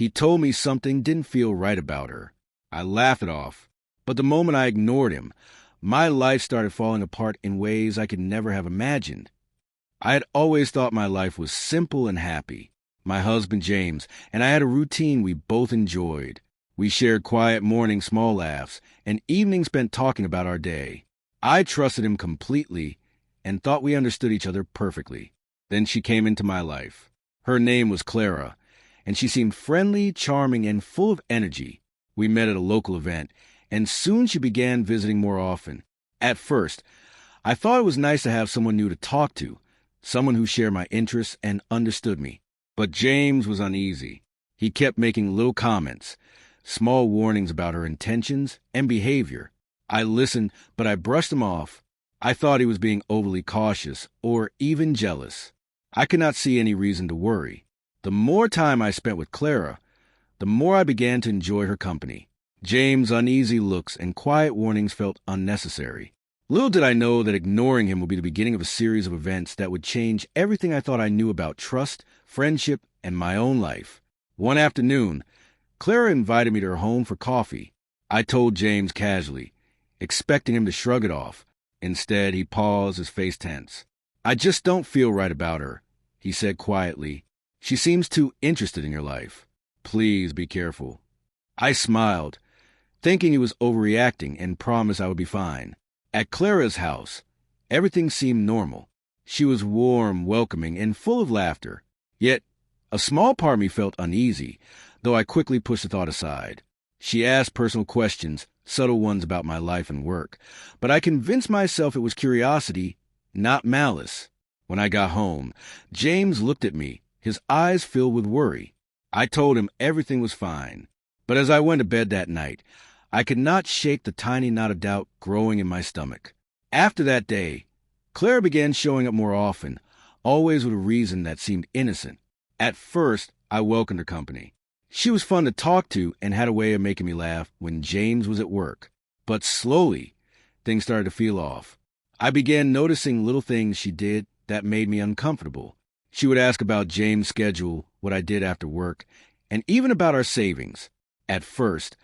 He told me something didn't feel right about her. I laughed it off, but the moment I ignored him, my life started falling apart in ways I could never have imagined. I had always thought my life was simple and happy. My husband, James, and I had a routine we both enjoyed. We shared quiet mornings, small laughs, and evenings spent talking about our day. I trusted him completely and thought we understood each other perfectly. Then she came into my life. Her name was Clara, and she seemed friendly, charming, and full of energy. We met at a local event, and soon she began visiting more often. At first, I thought it was nice to have someone new to talk to, someone who shared my interests and understood me. But James was uneasy. He kept making little comments, small warnings about her intentions and behavior. I listened, but I brushed him off. I thought he was being overly cautious or even jealous. I could not see any reason to worry. The more time I spent with Clara, the more I began to enjoy her company. James' uneasy looks and quiet warnings felt unnecessary. Little did I know that ignoring him would be the beginning of a series of events that would change everything I thought I knew about trust, friendship, and my own life. One afternoon, Clara invited me to her home for coffee. I told James casually, expecting him to shrug it off. Instead, he paused, his face tense. "I just don't feel right about her," he said quietly. "She seems too interested in your life. Please be careful." I smiled, thinking he was overreacting, and promised I would be fine. At Clara's house, everything seemed normal. She was warm, welcoming, and full of laughter. Yet, a small part of me felt uneasy, though I quickly pushed the thought aside. She asked personal questions, subtle ones about my life and work, but I convinced myself it was curiosity, not malice. When I got home, James looked at me, his eyes filled with worry. I told him everything was fine, but as I went to bed that night, I could not shake the tiny knot of doubt growing in my stomach. After that day, Clara began showing up more often, always with a reason that seemed innocent. At first, I welcomed her company. She was fun to talk to and had a way of making me laugh when James was at work. But slowly, things started to feel off. I began noticing little things she did that made me uncomfortable. She would ask about James' schedule, what I did after work, and even about our savings. At first,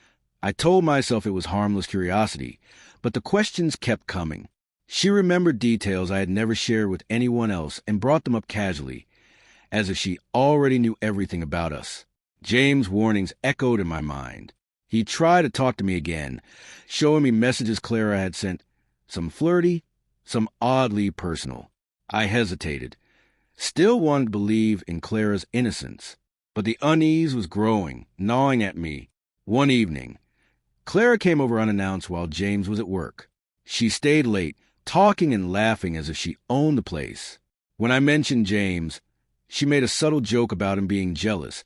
I told myself it was harmless curiosity, but the questions kept coming. She remembered details I had never shared with anyone else and brought them up casually, as if she already knew everything about us. James' warnings echoed in my mind. He tried to talk to me again, showing me messages Clara had sent, some flirty, some oddly personal. I hesitated, still wanted to believe in Clara's innocence, but the unease was growing, gnawing at me. One evening, Clara came over unannounced while James was at work. She stayed late, talking and laughing as if she owned the place. When I mentioned James, she made a subtle joke about him being jealous,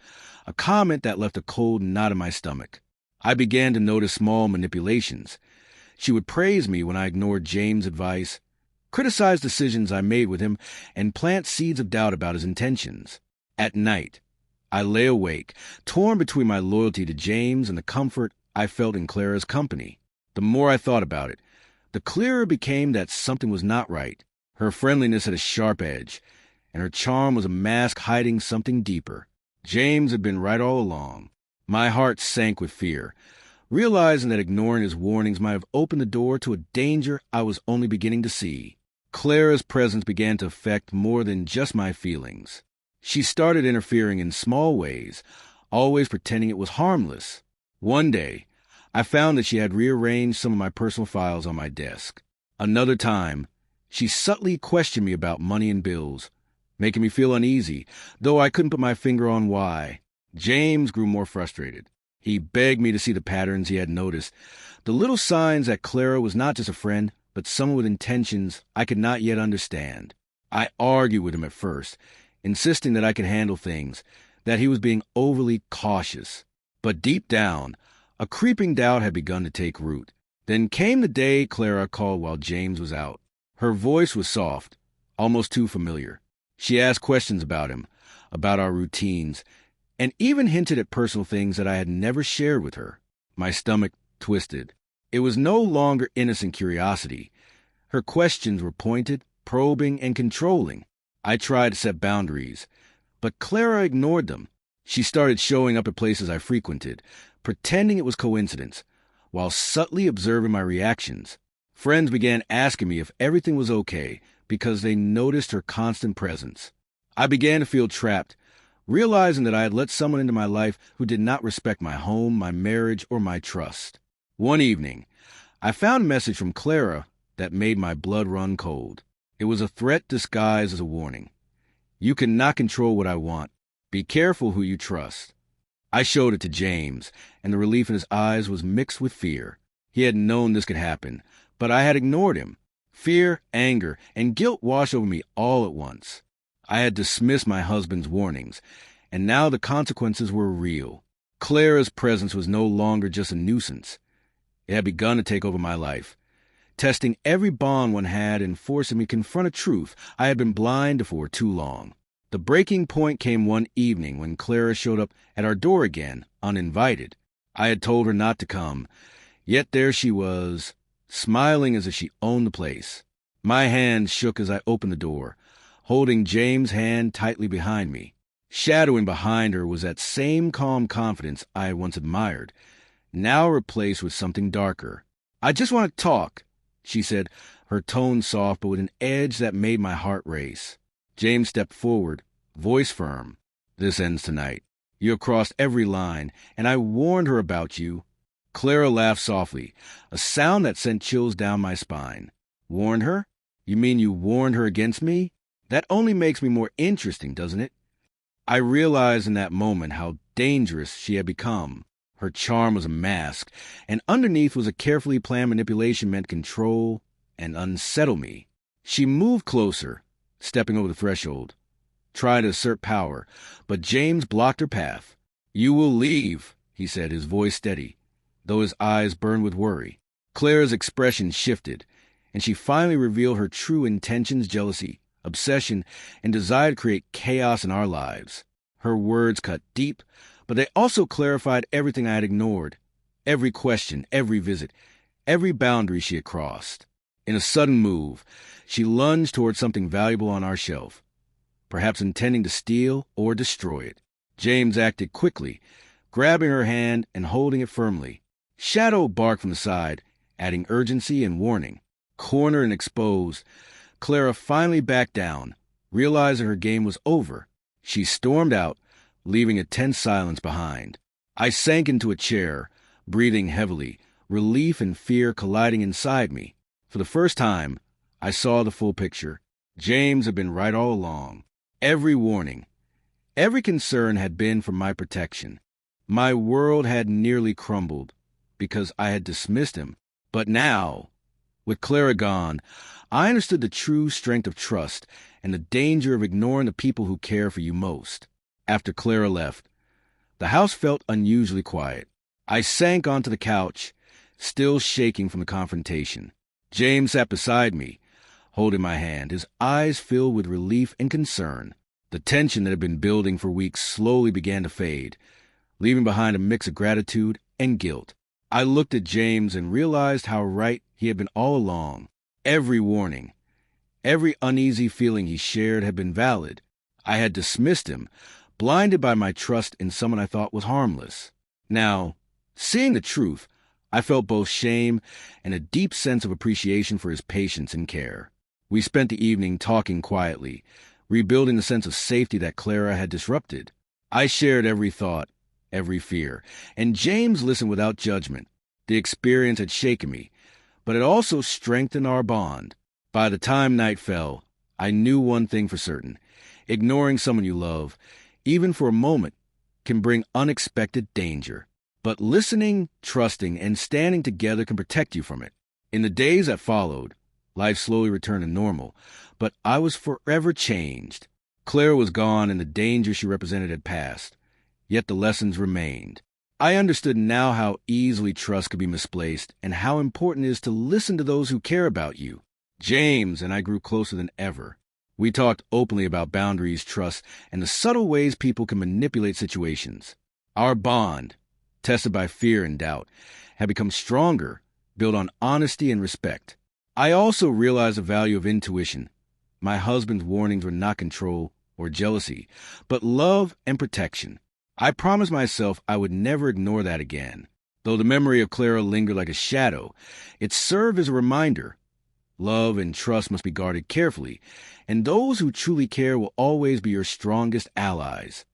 a comment that left a cold knot in my stomach. I began to notice small manipulations. She would praise me when I ignored James' advice, criticize decisions I made with him, and plant seeds of doubt about his intentions. At night, I lay awake, torn between my loyalty to James and the comfort I felt in Clara's company. The more I thought about it, the clearer it became that something was not right. Her friendliness had a sharp edge, and her charm was a mask hiding something deeper. James had been right all along. My heart sank with fear, realizing that ignoring his warnings might have opened the door to a danger I was only beginning to see. Clara's presence began to affect more than just my feelings. She started interfering in small ways, always pretending it was harmless. One day, I found that she had rearranged some of my personal files on my desk. Another time, she subtly questioned me about money and bills, making me feel uneasy, though I couldn't put my finger on why. James grew more frustrated. He begged me to see the patterns he had noticed, the little signs that Clara was not just a friend, but someone with intentions I could not yet understand. I argued with him at first, insisting that I could handle things, that he was being overly cautious. But deep down, a creeping doubt had begun to take root. Then came the day Clara called while James was out. Her voice was soft, almost too familiar. She asked questions about him, about our routines, and even hinted at personal things that I had never shared with her. My stomach twisted. It was no longer innocent curiosity. Her questions were pointed, probing, and controlling. I tried to set boundaries, but Clara ignored them. She started showing up at places I frequented, pretending it was coincidence, while subtly observing my reactions. Friends began asking me if everything was okay because they noticed her constant presence. I began to feel trapped, realizing that I had let someone into my life who did not respect my home, my marriage, or my trust. One evening, I found a message from Clara that made my blood run cold. It was a threat disguised as a warning. You cannot control what I want. Be careful who you trust. I showed it to James, and the relief in his eyes was mixed with fear. He had known this could happen, but I had ignored him. Fear, anger, and guilt washed over me all at once. I had dismissed my husband's warnings, and now the consequences were real. Clara's presence was no longer just a nuisance. It had begun to take over my life, testing every bond one had and forcing me to confront a truth I had been blind to for too long. The breaking point came one evening when Clara showed up at our door again, uninvited. I had told her not to come, yet there she was, smiling as if she owned the place. My hand shook as I opened the door, holding James' hand tightly behind me. Shadowing behind her was that same calm confidence I had once admired, now replaced with something darker. "I just want to talk," she said, her tone soft but with an edge that made my heart race. James stepped forward, voice firm. "This ends tonight. You have crossed every line, and I warned her about you." Clara laughed softly, a sound that sent chills down my spine. "Warned her? You mean you warned her against me? That only makes me more interesting, doesn't it?" I realized in that moment how dangerous she had become. Her charm was a mask, and underneath was a carefully planned manipulation meant to control and unsettle me. She moved closer, stepping over the threshold, trying to assert power, but James blocked her path. "You will leave," he said, his voice steady, though his eyes burned with worry. Clara's expression shifted, and she finally revealed her true intentions: jealousy, obsession, and desire to create chaos in our lives. Her words cut deep, but they also clarified everything I had ignored. Every question, every visit, every boundary she had crossed. In a sudden move, she lunged toward something valuable on our shelf, perhaps intending to steal or destroy it. James acted quickly, grabbing her hand and holding it firmly. Shadow barked from the side, adding urgency and warning. Cornered and exposed, Clara finally backed down, realizing her game was over. She stormed out, leaving a tense silence behind. I sank into a chair, breathing heavily, relief and fear colliding inside me. For the first time, I saw the full picture. James had been right all along. Every warning, every concern had been for my protection. My world had nearly crumbled because I had dismissed him. But now, with Clara gone, I understood the true strength of trust and the danger of ignoring the people who care for you most. After Clara left, the house felt unusually quiet. I sank onto the couch, still shaking from the confrontation. James sat beside me, holding my hand, his eyes filled with relief and concern. The tension that had been building for weeks slowly began to fade, leaving behind a mix of gratitude and guilt. I looked at James and realized how right he had been all along. Every warning, every uneasy feeling he shared had been valid. I had dismissed him, blinded by my trust in someone I thought was harmless. Now, seeing the truth, I felt both shame and a deep sense of appreciation for his patience and care. We spent the evening talking quietly, rebuilding the sense of safety that Clara had disrupted. I shared every thought, every fear, and James listened without judgment. The experience had shaken me, but it also strengthened our bond. By the time night fell, I knew one thing for certain: ignoring someone you love, even for a moment, can bring unexpected danger. But listening, trusting, and standing together can protect you from it. In the days that followed, life slowly returned to normal, but I was forever changed. Clara was gone and the danger she represented had passed, yet the lessons remained. I understood now how easily trust could be misplaced and how important it is to listen to those who care about you. James and I grew closer than ever. We talked openly about boundaries, trust, and the subtle ways people can manipulate situations. Our bond, tested by fear and doubt, had become stronger, built on honesty and respect. I also realized the value of intuition. My husband's warnings were not control or jealousy, but love and protection. I promised myself I would never ignore that again. Though the memory of Clara lingered like a shadow, it served as a reminder. Love and trust must be guarded carefully, and those who truly care will always be your strongest allies.